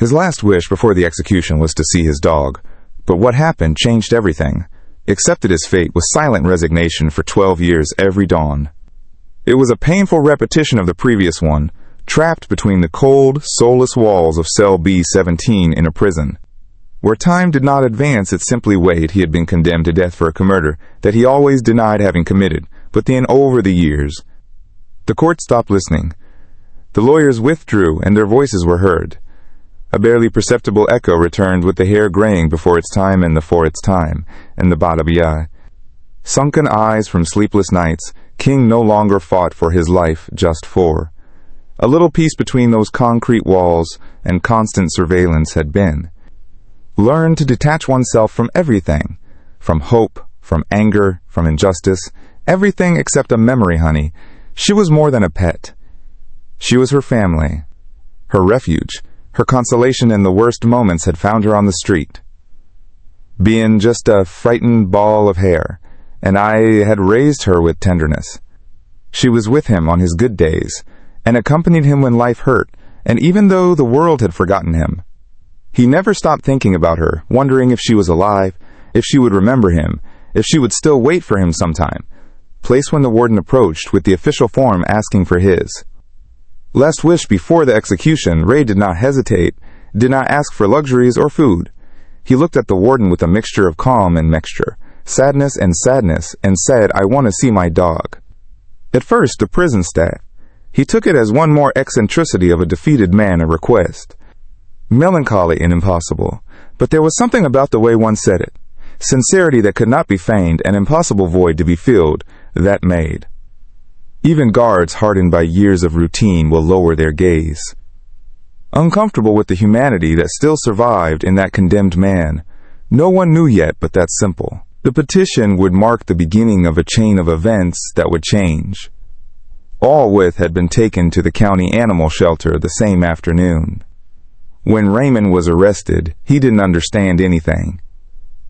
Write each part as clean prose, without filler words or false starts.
His last wish before the execution was to see his dog, but what happened changed everything. He accepted his fate with silent resignation for 12 years every dawn. It was a painful repetition of the previous one, trapped between the cold, soulless walls of cell B-17 in a prison. Where time did not advance, it simply waited. He had been condemned to death for a murder that he always denied having committed, but then over the years. The court stopped listening. The lawyers withdrew, and their voices were heard. A barely perceptible echo returned with the hair graying before its time and the for its time, and the bada-bia. Sunken eyes from sleepless nights, King no longer fought for his life, just for. A little peace between those concrete walls and constant surveillance had been. Learn to detach oneself from everything, from hope, from anger, from injustice, everything except a memory, honey. She was more than a pet. She was her family, her refuge. Her consolation in the worst moments had found her on the street, being just a frightened ball of hair, and I had raised her with tenderness. She was with him on his good days, and accompanied him when life hurt, and even though the world had forgotten him. He never stopped thinking about her, wondering if she was alive, if she would remember him, if she would still wait for him sometime. Place when the warden approached with the official form asking for his last wish before the execution, Ray did not hesitate, did not ask for luxuries or food. He looked at the warden with a mixture of calm and mixture, sadness, and said, "I want to see my dog." At first, the prison staff. He took it as one more eccentricity of a defeated man, a request. Melancholy and impossible, but there was something about the way one said it. Sincerity that could not be feigned, an impossible void to be filled, that made. Even guards hardened by years of routine will lower their gaze. Uncomfortable with the humanity that still survived in that condemned man, no one knew yet but that simple. The petition would mark the beginning of a chain of events that would change. Allwith had been taken to the county animal shelter the same afternoon. When Raymond was arrested, he didn't understand anything.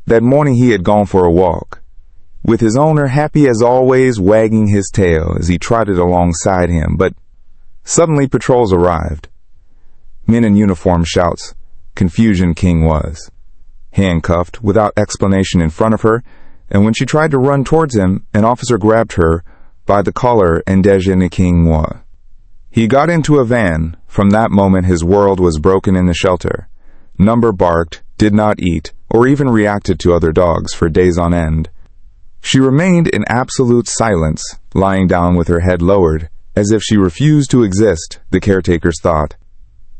That morning he had gone for a walk, with his owner happy as always wagging his tail as he trotted alongside him, but suddenly patrols arrived. Men in uniform shouts. Confusion King was. Handcuffed, without explanation in front of her, and when she tried to run towards him, an officer grabbed her by the collar and déjeuner King was. He got into a van. From that moment his world was broken in the shelter. Number barked, did not eat, or even reacted to other dogs for days on end. She remained in absolute silence, lying down with her head lowered, as if she refused to exist, the caretakers thought.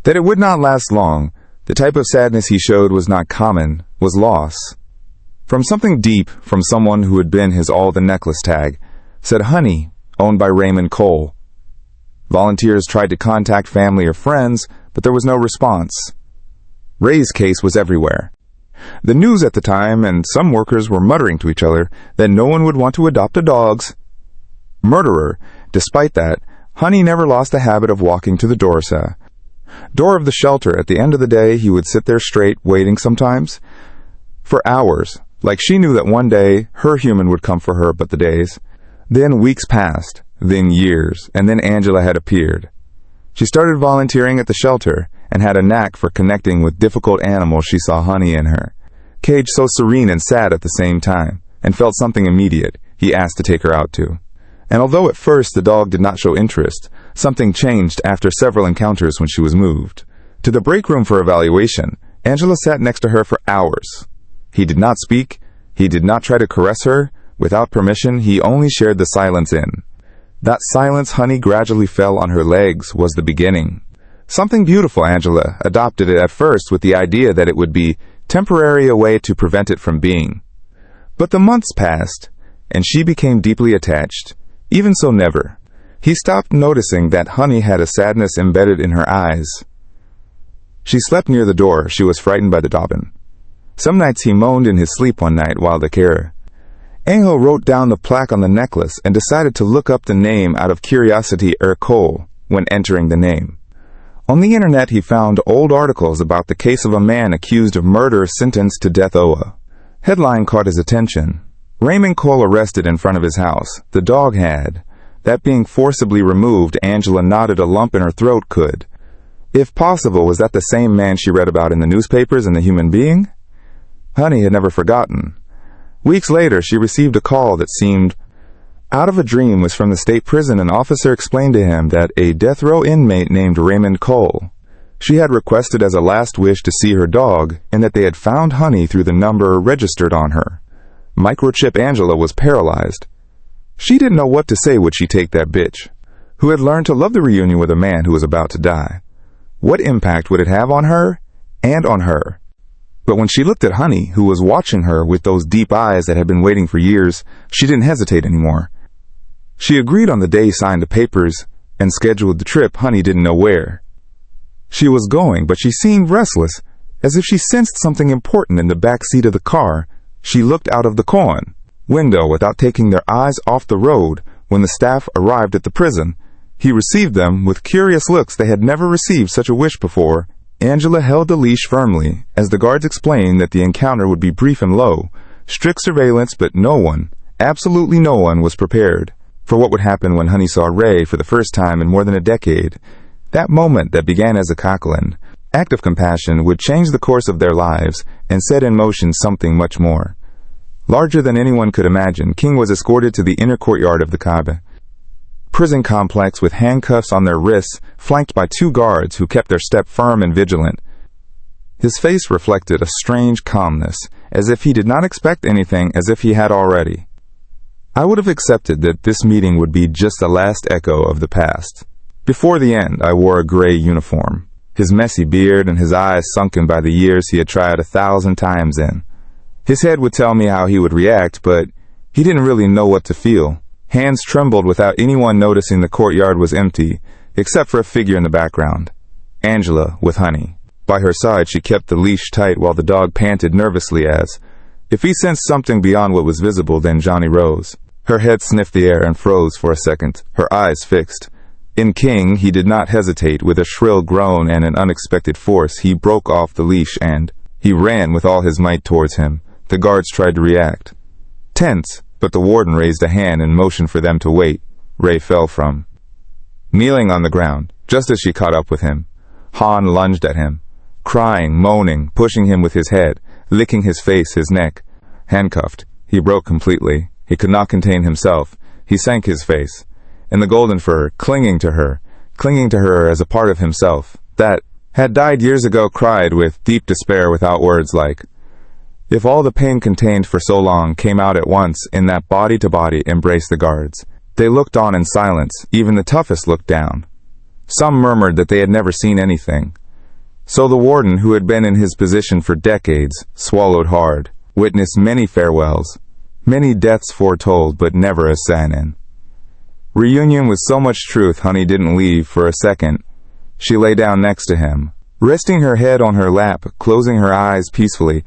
That it would not last long. The type of sadness he showed was not common, was loss. From something deep, from someone who had been his all the necklace tag, said Honey, owned by Raymond Cole. Volunteers tried to contact family or friends, but there was no response. Ray's case was everywhere. The news at the time, and some workers were muttering to each other that no one would want to adopt a dog's murderer. Despite that, Honey never lost the habit of walking to the door of the shelter. At the end of the day, he would sit there straight, waiting sometimes for hours, like she knew that one day her human would come for her. But the days, then weeks passed, then years, and then Angela had appeared. She started volunteering at the shelter and had a knack for connecting with difficult animals. She saw Honey in her cage, so serene and sad at the same time, and felt something immediate. He asked to take her out to. And although at first the dog did not show interest, something changed after several encounters when she was moved to the break room for evaluation. Angela sat next to her for hours. He did not speak. He did not try to caress her. Without permission, he only shared the silence in. That silence Honey gradually fell on her legs was the beginning. Something beautiful. Angela adopted it at first with the idea that it would be temporary, a way to prevent it from being. But the months passed, and she became deeply attached. Even so, never. He stopped noticing that Honey had a sadness embedded in her eyes. She slept near the door. She was frightened by the Dobbin. Some nights he moaned in his sleep. One night, while the carer Angel wrote down the plaque on the necklace and decided to look up the name out of curiosity, Cole, when entering the name. On the internet he found old articles about the case of a man accused of murder sentenced to death. Headline caught his attention. Raymond Cole arrested in front of his house. The dog had. That being forcibly removed, Angela nodded. A lump in her throat could If possible, was that the same man she read about in the newspapers and the human being? Honey had never forgotten. Weeks later, she received a call that seemed out of a dream. Was from the state prison. An officer explained to him that a death row inmate named Raymond Cole. She had requested as a last wish to see her dog, and that they had found Honey through the number registered on her. Microchip Angela was paralyzed. She didn't know what to say. Would she take that bitch, who had learned to love the reunion with a man who was about to die? What impact would it have on her and on her? But when she looked at Honey, who was watching her with those deep eyes that had been waiting for years, she didn't hesitate anymore. She agreed on the day, signed the papers, and scheduled the trip. Honey didn't know where she was going, but she seemed restless, as if she sensed something important in the back seat of the car. She looked out of the window without taking their eyes off the road. When the staff arrived at the prison, he received them with curious looks. They had never received such a wish before. Angela held the leash firmly as the guards explained that the encounter would be brief and low. Strict surveillance, but no one, absolutely no one, was prepared for what would happen when Honey saw Ray for the first time in more than a decade. That moment that began as a cackling act of compassion would change the course of their lives and set in motion something much more. Larger than anyone could imagine, King was escorted to the inner courtyard of the Kaaba prison complex with handcuffs on their wrists, flanked by 2 guards who kept their step firm and vigilant. His face reflected a strange calmness, as if he did not expect anything, as if he had already. I would have accepted that this meeting would be just the last echo of the past. Before the end, I wore a gray uniform, his messy beard and his eyes sunken by the years he had tried 1,000 times in. His head would tell me how he would react, but he didn't really know what to feel. Hands trembled without anyone noticing. The courtyard was empty, except for a figure in the background. Angela, with Honey by her side. She kept the leash tight while the dog panted nervously as if he sensed something beyond what was visible. Then Johnny rose. Her head sniffed the air and froze for a second, her eyes fixed. In King, he did not hesitate. With a shrill groan and an unexpected force, he broke off the leash and he ran with all his might towards him. The guards tried to react, tense, but the warden raised a hand and motioned for them to wait. Ray fell from kneeling on the ground just as she caught up with him. Han lunged at him, crying, moaning, pushing him with his head, licking his face, his neck. Handcuffed, he broke completely. He could not contain himself. He sank his face in the golden fur, clinging to her as a part of himself that had died years ago, cried with deep despair without words, like if all the pain contained for so long came out at once in that body-to-body embrace. The guards, they looked on in silence. Even the toughest looked down. Some murmured that they had never seen anything. So the warden, who had been in his position for decades, swallowed hard, witnessed many farewells, many deaths foretold, but never a sign-in. Reunion with so much truth. Honey didn't leave for a second. She lay down next to him, resting her head on her lap, closing her eyes peacefully.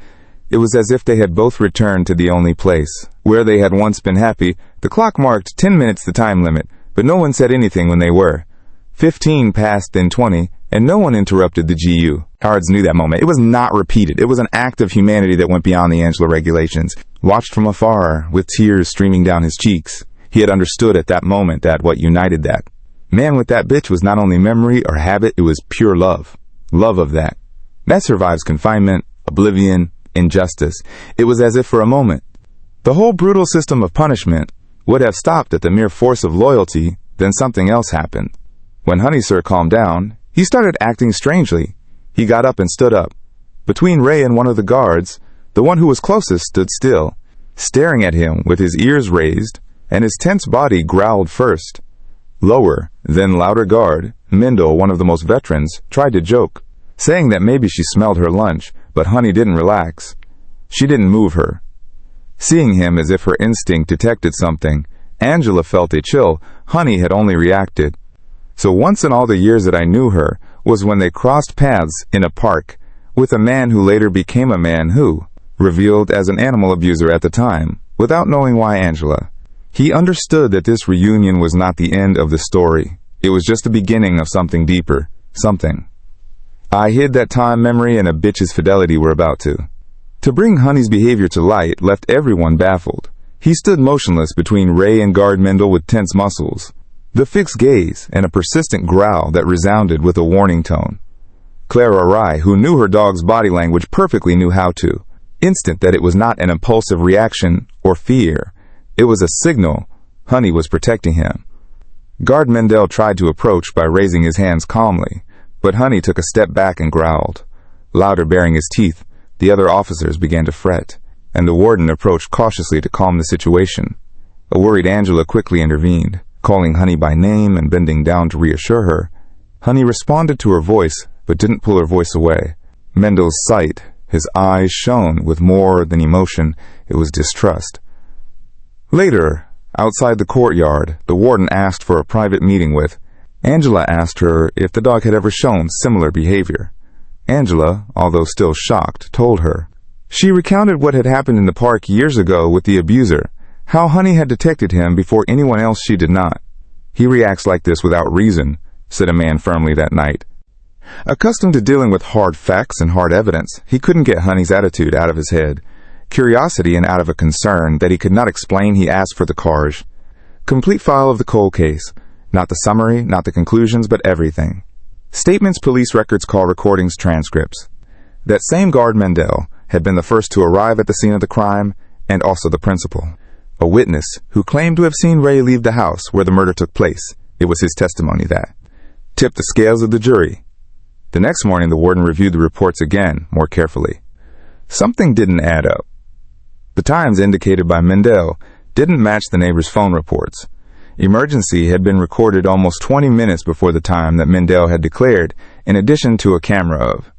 It was as if they had both returned to the only place where they had once been happy. The clock marked 10 minutes, the time limit, but no one said anything when they were 15 passed, then 20, and no one interrupted the GU. Guards knew that moment. It was not repeated. It was an act of humanity that went beyond the Angela regulations. Watched from afar, with tears streaming down his cheeks, he had understood at that moment that what united that man with that bitch was not only memory or habit, it was pure love. Love of that survives confinement, oblivion, injustice. It was as if for a moment the whole brutal system of punishment would have stopped at the mere force of loyalty. Then something else happened. When Honey Sir calmed down, he started acting strangely. He got up and stood up. Between Ray and one of the guards, the one who was closest stood still, staring at him with his ears raised, and his tense body growled first. Lower, then louder. Guard Mindle, one of the most veterans, tried to joke, saying that maybe she smelled her lunch, but Honey didn't relax. She didn't move her. Seeing him as if her instinct detected something, Angela felt a chill. Honey had only reacted. So once in all the years that I knew her was when they crossed paths in a park with a man who later became a man who, revealed as an animal abuser at the time, without knowing why. Angela, he understood that this reunion was not the end of the story. It was just the beginning of something deeper, something I hid. That time, memory, and a bitch's fidelity were about to bring Honey's behavior to light left everyone baffled. He stood motionless between Ray and Guard Mindle with tense muscles, the fixed gaze, and a persistent growl that resounded with a warning tone. Clara Rye, who knew her dog's body language perfectly, knew how to. Instant that it was not an impulsive reaction or fear. It was a signal. Honey was protecting him. Guard Mendel tried to approach by raising his hands calmly, but Honey took a step back and growled. Louder baring his teeth, the other officers began to fret, and the warden approached cautiously to calm the situation. A worried Angela quickly intervened, calling Honey by name and bending down to reassure her. Honey responded to her voice, but didn't pull her voice away. Mendel's sight, his eyes shone with more than emotion, it was distrust. Later, outside the courtyard, the warden asked for a private meeting with. Angela asked her if the dog had ever shown similar behavior. Angela, although still shocked, told her. She recounted what had happened in the park years ago with the abuser, how Honey had detected him before anyone else. She did not. He reacts like this without reason, said a man firmly that night. Accustomed to dealing with hard facts and hard evidence, he couldn't get Honey's attitude out of his head. Curiosity and out of a concern that he could not explain, he asked for the charge. Complete file of the cold case. Not the summary, not the conclusions, but everything. Statements, police records, call recordings, transcripts. That same guard Mendel had been the first to arrive at the scene of the crime, and also the principal. A witness who claimed to have seen Ray leave the house where the murder took place. It was his testimony that tipped the scales of the jury. The next morning, the warden reviewed the reports again, more carefully. Something didn't add up. The times indicated by Mendel didn't match the neighbor's phone reports. Emergency had been recorded almost 20 minutes before the time that Mendel had declared, in addition to a camera of.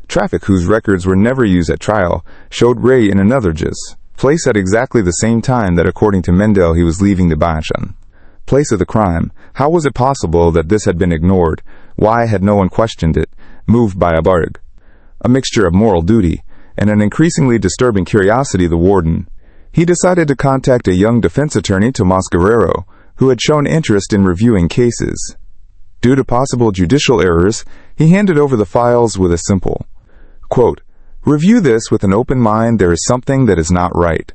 Traffic, whose records were never used at trial, showed Ray in another gis, place at exactly the same time that, according to Mendel, he was leaving the Banshan. Place of the crime. How was it possible that this had been ignored? Why had no one questioned it, moved by a barg? A mixture of moral duty and an increasingly disturbing curiosity, the warden. He decided to contact a young defense attorney, Tomas Guerrero, who had shown interest in reviewing cases. Due to possible judicial errors, he handed over the files with a simple, quote, "Review this with an open mind. There is something that is not right."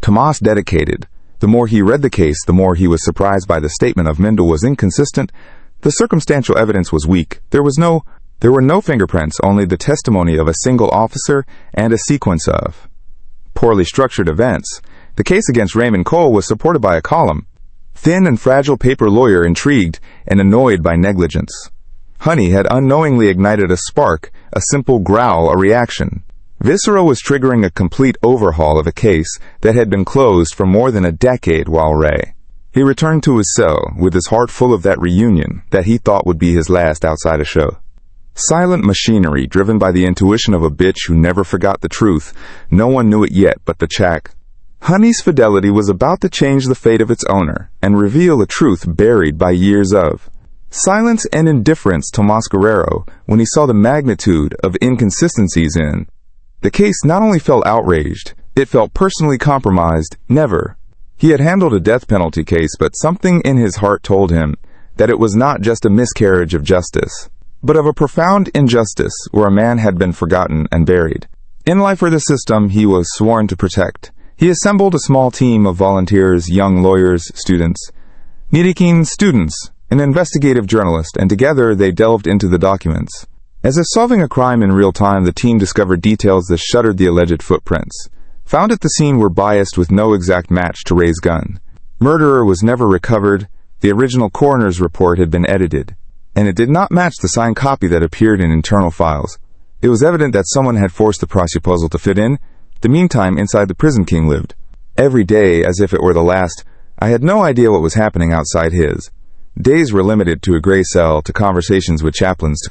Tomas dedicated. The more he read the case, the more he was surprised by the statement of Mendel was inconsistent. The circumstantial evidence was weak. There were no fingerprints, only the testimony of a single officer and a sequence of poorly structured events. The case against Raymond Cole was supported by a column. Thin and fragile paper lawyer intrigued and annoyed by negligence. Honey had unknowingly ignited a spark, a simple growl, a reaction. Viscera was triggering a complete overhaul of a case that had been closed for more than a decade while Ray. He returned to his cell with his heart full of that reunion that he thought would be his last outside a show. Silent machinery driven by the intuition of a bitch who never forgot the truth. No one knew it yet but the Chak. Honey's fidelity was about to change the fate of its owner and reveal a truth buried by years of silence and indifference. Tomas Guerrero, when he saw the magnitude of inconsistencies in the case, not only felt outraged, it felt personally compromised. Never. He had handled a death penalty case, but something in his heart told him that it was not just a miscarriage of justice, but of a profound injustice where a man had been forgotten and buried. In life or the system he was sworn to protect. He assembled a small team of volunteers, young lawyers, students, Nidikine students, an investigative journalist, and together they delved into the documents. As if solving a crime in real time, the team discovered details that shuttered the alleged footprints. Found at the scene were biased with no exact match to Ray's gun. Murderer was never recovered. The original coroner's report had been edited, and it did not match the signed copy that appeared in internal files. It was evident that someone had forced the propuzzle to fit in. The meantime, inside the prison King lived. Every day, as if it were the last, I had no idea what was happening outside his. Days were limited to a gray cell, to conversations with chaplains,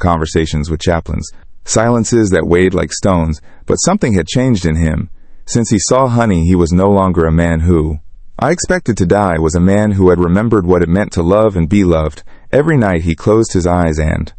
silences that weighed like stones, but something had changed in him. Since he saw Honey, he was no longer a man who I expected to die, was a man who had remembered what it meant to love and be loved. Every night he closed his eyes and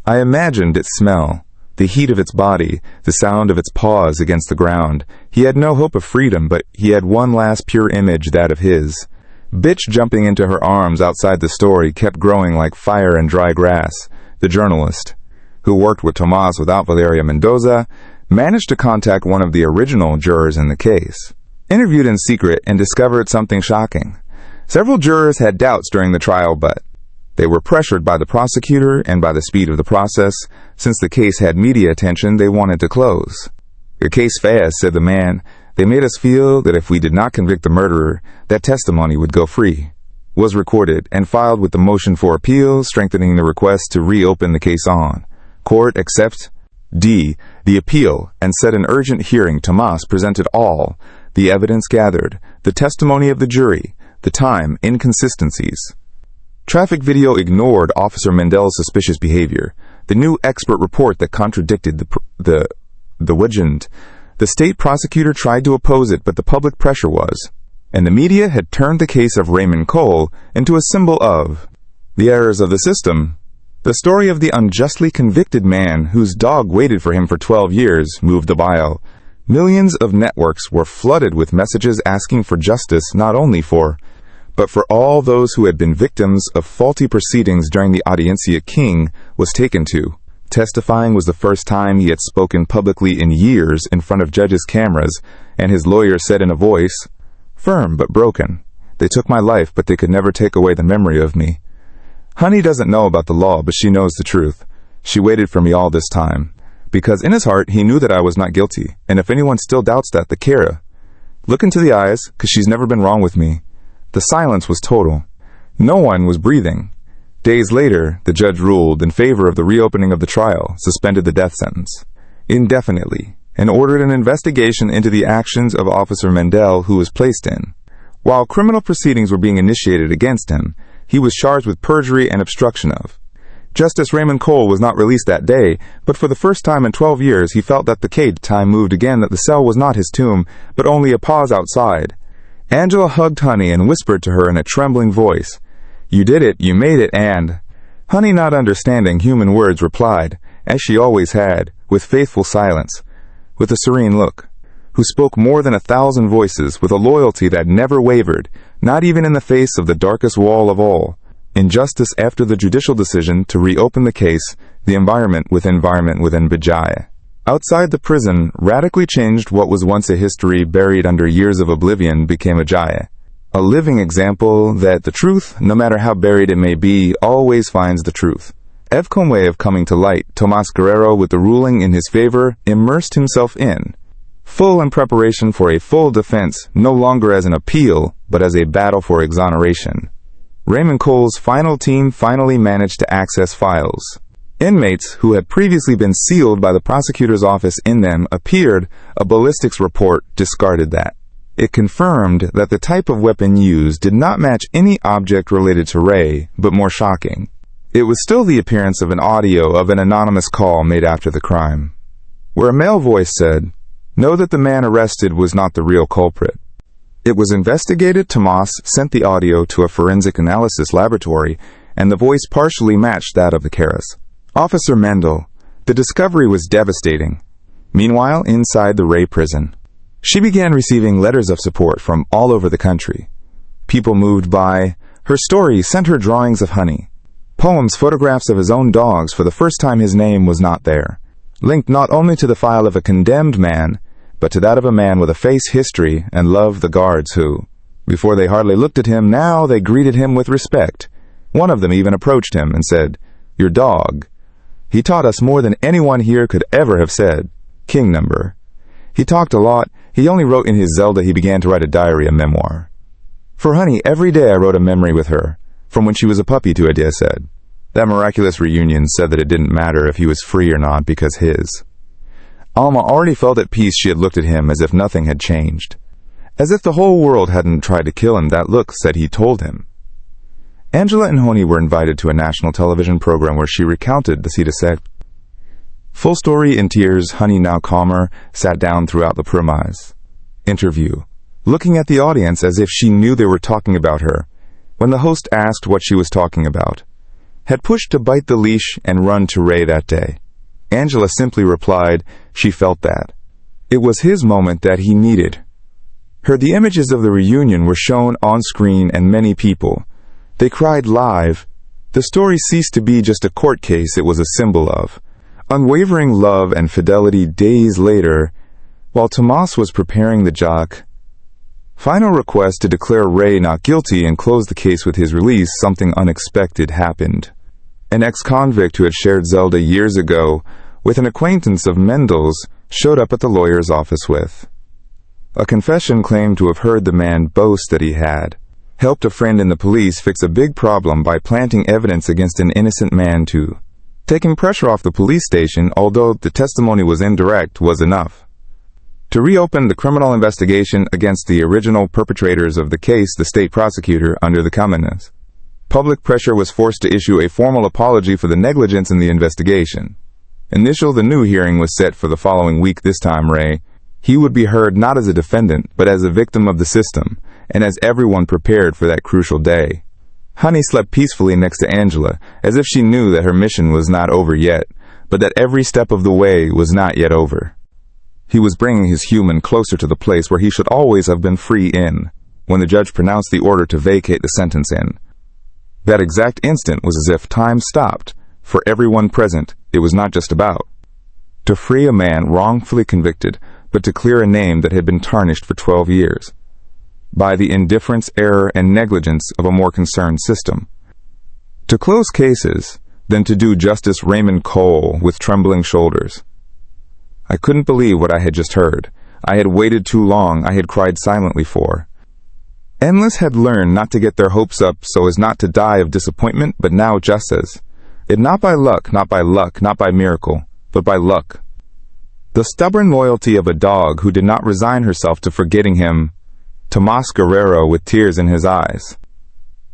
I imagined its smell, the heat of its body, the sound of its paws against the ground. He had no hope of freedom, but he had one last pure image, that of his bitch jumping into her arms. Outside, the story kept growing like fire and dry grass. The journalist, who worked with Tomas without Valeria Mendoza, managed to contact one of the original jurors in the case. Interviewed in secret and discovered something shocking. Several jurors had doubts during the trial, but They were pressured by the prosecutor and by the speed of the process. Since the case had media attention, they wanted to close. "The case fast," said the man. "They made us feel that if we did not convict the murderer, that testimony would go free." Was recorded and filed with the motion for appeal, strengthening the request to reopen the case on. Court accept D. the appeal and set an urgent hearing. Tomas presented all the evidence gathered, the testimony of the jury, the time, inconsistencies. Traffic video ignored Officer Mendel's suspicious behavior. The new expert report that contradicted the legend. The state prosecutor tried to oppose it, but the public pressure was. And the media had turned the case of Raymond Cole into a symbol of the errors of the system. The story of the unjustly convicted man whose dog waited for him for 12 years moved the dial. Millions of networks were flooded with messages asking for justice not only for, but for all those who had been victims of faulty proceedings during the audiencia. King was taken to. Testifying was the first time he had spoken publicly in years in front of judges' cameras, and his lawyer said in a voice, firm but broken, "They took my life, but they could never take away the memory of me." Honey doesn't know about the law, but she knows the truth. She waited for me all this time, because in his heart he knew that I was not guilty, and if anyone still doubts that, the Kara. Look into the eyes, because she's never been wrong with me. The silence was total. No one was breathing. Days later, the judge ruled in favor of the reopening of the trial, suspended the death sentence indefinitely, and ordered an investigation into the actions of Officer Mendel, who was placed in. While criminal proceedings were being initiated against him, he was charged with perjury and obstruction of. Justice Raymond Cole was not released that day, but for the first time in 12 years he felt that the cage time moved again, that the cell was not his tomb, but only a pause outside. Angela hugged Honey and whispered to her in a trembling voice, "You did it, you made it," and Honey, not understanding human words, replied, as she always had, with faithful silence, with a serene look, who spoke more than 1,000 voices, with a loyalty that never wavered, not even in the face of the darkest wall of all. Injustice after the judicial decision to reopen the case, the environment within Vijay. Outside the prison radically changed what was once a history buried under years of oblivion became Vijay. A living example that the truth, no matter how buried it may be, always finds the truth. Evcom way of coming to light, Tomas Guerrero, with the ruling in his favor, immersed himself in full in preparation for a full defense, no longer as an appeal, but as a battle for exoneration. Raymond Cole's final team finally managed to access files. Inmates who had previously been sealed by the prosecutor's office in them appeared. A ballistics report discarded that. It confirmed that the type of weapon used did not match any object related to Ray, but more shocking, it was still the appearance of an audio of an anonymous call made after the crime, where a male voice said, "Know that the man arrested was not the real culprit." It was investigated. Tomas sent the audio to a forensic analysis laboratory, and the voice partially matched that of the Karas. Officer Mendel. The discovery was devastating. Meanwhile, inside the Ray prison, she began receiving letters of support from all over the country. People moved by her story, sent her drawings of Honey, poems, photographs of his own dogs. For the first time his name was not there, linked not only to the file of a condemned man, but to that of a man with a face history and loved the guards who, before they hardly looked at him, now they greeted him with respect. One of them even approached him and said, "Your dog. He taught us more than anyone here could ever have said." King number. He talked a lot. He only wrote in his Zelda. He began to write a diary, a memoir. For Honey, every day I wrote a memory with her, from when she was a puppy to Adia said. That miraculous reunion said that it didn't matter if he was free or not, because his Alma already felt at peace. She had looked at him as if nothing had changed, as if the whole world hadn't tried to kill him. That look said he told him. Angela and Honey were invited to a national television program where she recounted the Sita sect. Full story in tears. Honey, now calmer, sat down throughout the premise. Interview. Looking at the audience as if she knew they were talking about her. When the host asked what she was talking about, had pushed to bite the leash and run to Ray that day. Angela simply replied she felt that it was his moment, that he needed her. The images of the reunion were shown on screen, and many people, they cried live. The story ceased to be just a court case. It was a symbol of unwavering love and fidelity. Days later, while Tomas was preparing the jock final request to declare Ray not guilty and close the case with his release, something unexpected happened. An ex-convict who had shared Zelda years ago with an acquaintance of Mendel's showed up at the lawyer's office with a confession claimed to have heard the man boast that he had helped a friend in the police fix a big problem by planting evidence against an innocent man too. Taking pressure off the police station, although the testimony was indirect, was enough to reopen the criminal investigation against the original perpetrators of the case. The state prosecutor, under the Cummins public pressure, was forced to issue a formal apology for the negligence in the investigation. The new hearing was set for the following week. This time Ray, he would be heard not as a defendant, but as a victim of the system, and as everyone prepared for that crucial day. Honey slept peacefully next to Angela, as if she knew that her mission was not over yet, but that every step of the way was not yet over. He was bringing his human closer to the place where he should always have been free in, when the judge pronounced the order to vacate the sentence in. That exact instant was as if time stopped. For everyone present, it was not just about to free a man wrongfully convicted, but to clear a name that had been tarnished for 12 years by the indifference, error, and negligence of a more concerned system. To close cases, then to do Justice Raymond Cole with trembling shoulders. I couldn't believe what I had just heard. I had waited too long. I had cried silently for. Endless had learned not to get their hopes up so as not to die of disappointment, but now just as it, not by luck, not by luck, not by miracle, but by luck. The stubborn loyalty of a dog who did not resign herself to forgetting him. Tomas Guerrero with tears in his eyes.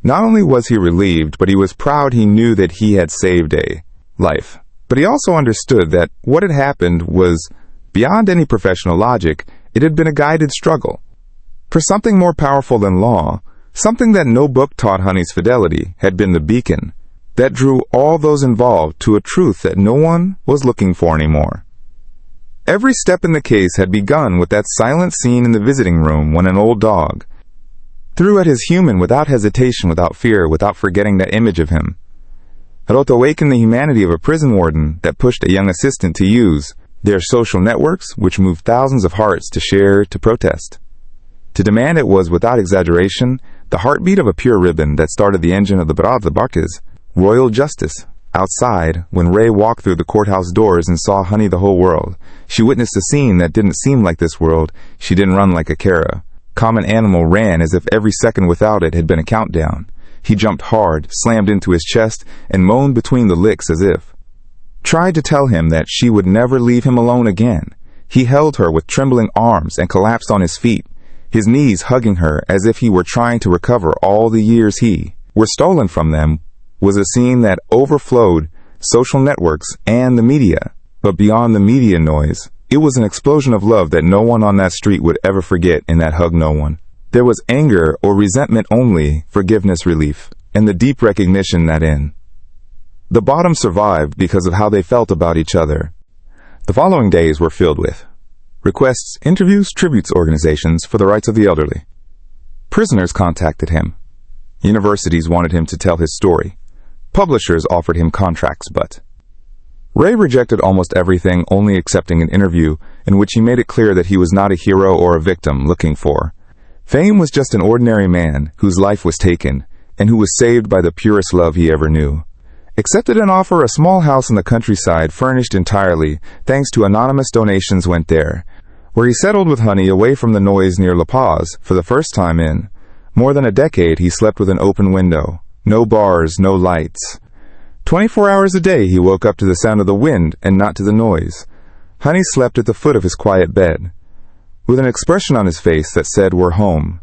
Not only was he relieved, but he was proud. He knew that he had saved a life. But he also understood that what had happened was beyond any professional logic. It had been a guided struggle for something more powerful than law, something that no book taught. Honey's fidelity had been the beacon that drew all those involved to a truth that no one was looking for anymore. Every step in the case had begun with that silent scene in the visiting room when an old dog threw at his human without hesitation, without fear, without forgetting that image of him. It ought to awaken the humanity of a prison warden that pushed a young assistant to use their social networks, which moved thousands of hearts to share, to protest, to demand. It was, without exaggeration, the heartbeat of a pure ribbon that started the engine of the Brave Barca's royal justice. Outside, when Ray walked through the courthouse doors and saw Honey, the whole world, she witnessed a scene that didn't seem like this world. She didn't run like a Kara. Common animal ran as if every second without it had been a countdown. He jumped hard, slammed into his chest, and moaned between the licks as if tried to tell him that she would never leave him alone again. He held her with trembling arms and collapsed on his feet, his knees hugging her as if he were trying to recover all the years he were stolen from them. Was a scene that overflowed social networks and the media. But beyond the media noise, it was an explosion of love that no one on that street would ever forget. In that hug, no one. There was anger or resentment only, forgiveness, relief, and the deep recognition that in the bottom survived because of how they felt about each other. The following days were filled with requests, interviews, tributes, organizations for the rights of the elderly. Prisoners contacted him. Universities wanted him to tell his story. Publishers offered him contracts, but Ray rejected almost everything, only accepting an interview in which he made it clear that he was not a hero or a victim looking for fame, was just an ordinary man whose life was taken and who was saved by the purest love he ever knew. Accepted an offer, a small house in the countryside furnished entirely thanks to anonymous donations went there, where he settled with Honey away from the noise near La Paz. For the first time in more than a decade, he slept with an open window. No bars, no lights. 24 hours a day he woke up to the sound of the wind and not to the noise. Honey slept at the foot of his quiet bed, with an expression on his face that said, "We're home."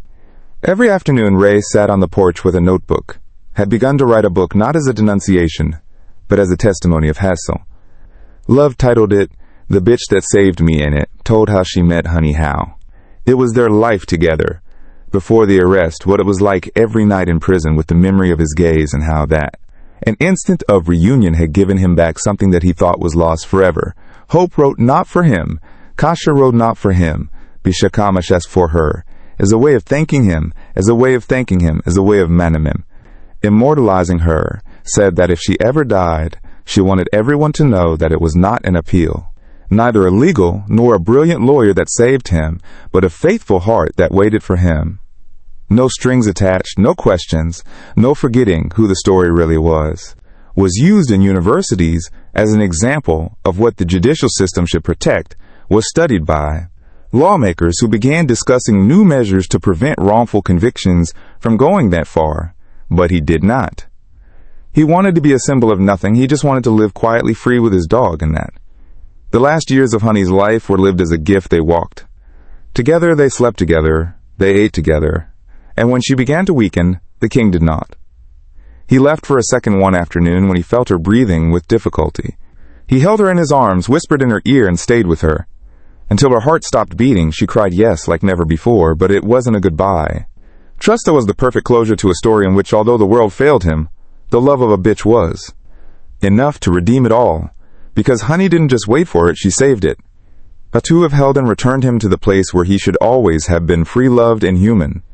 Every afternoon Ray sat on the porch with a notebook, had begun to write a book not as a denunciation, but as a testimony of hassle. Love titled it, "The Bitch That Saved Me," in it, told how she met Honey, how it was their life together. Before the arrest, what it was like every night in prison with the memory of his gaze, and how that an instant of reunion had given him back something that he thought was lost forever. Hope wrote not for him, Kasha wrote not for him, Bishakamash for her, as a way of thanking him, as a way of thanking him, as a way of manamim. Immortalizing her, said that if she ever died, she wanted everyone to know that it was not an appeal, Neither a legal nor a brilliant lawyer that saved him, but a faithful heart that waited for him. No strings attached, no questions, no forgetting who the story really was used in universities as an example of what the judicial system should protect, was studied by lawmakers who began discussing new measures to prevent wrongful convictions from going that far, but he did not. He wanted to be a symbol of nothing. He just wanted to live quietly free with his dog and that. The last years of Honey's life were lived as a gift they walked. Together they slept together, they ate together, and when she began to weaken, the king did not. He left for a second one afternoon when he felt her breathing with difficulty. He held her in his arms, whispered in her ear, and stayed with her. Until her heart stopped beating, she cried yes like never before, but it wasn't a goodbye. Trusta was the perfect closure to a story in which, although the world failed him, the love of a bitch was enough to redeem it all. Because Honey didn't just wait for it, she saved it. The two have held and returned him to the place where he should always have been free, loved, and human.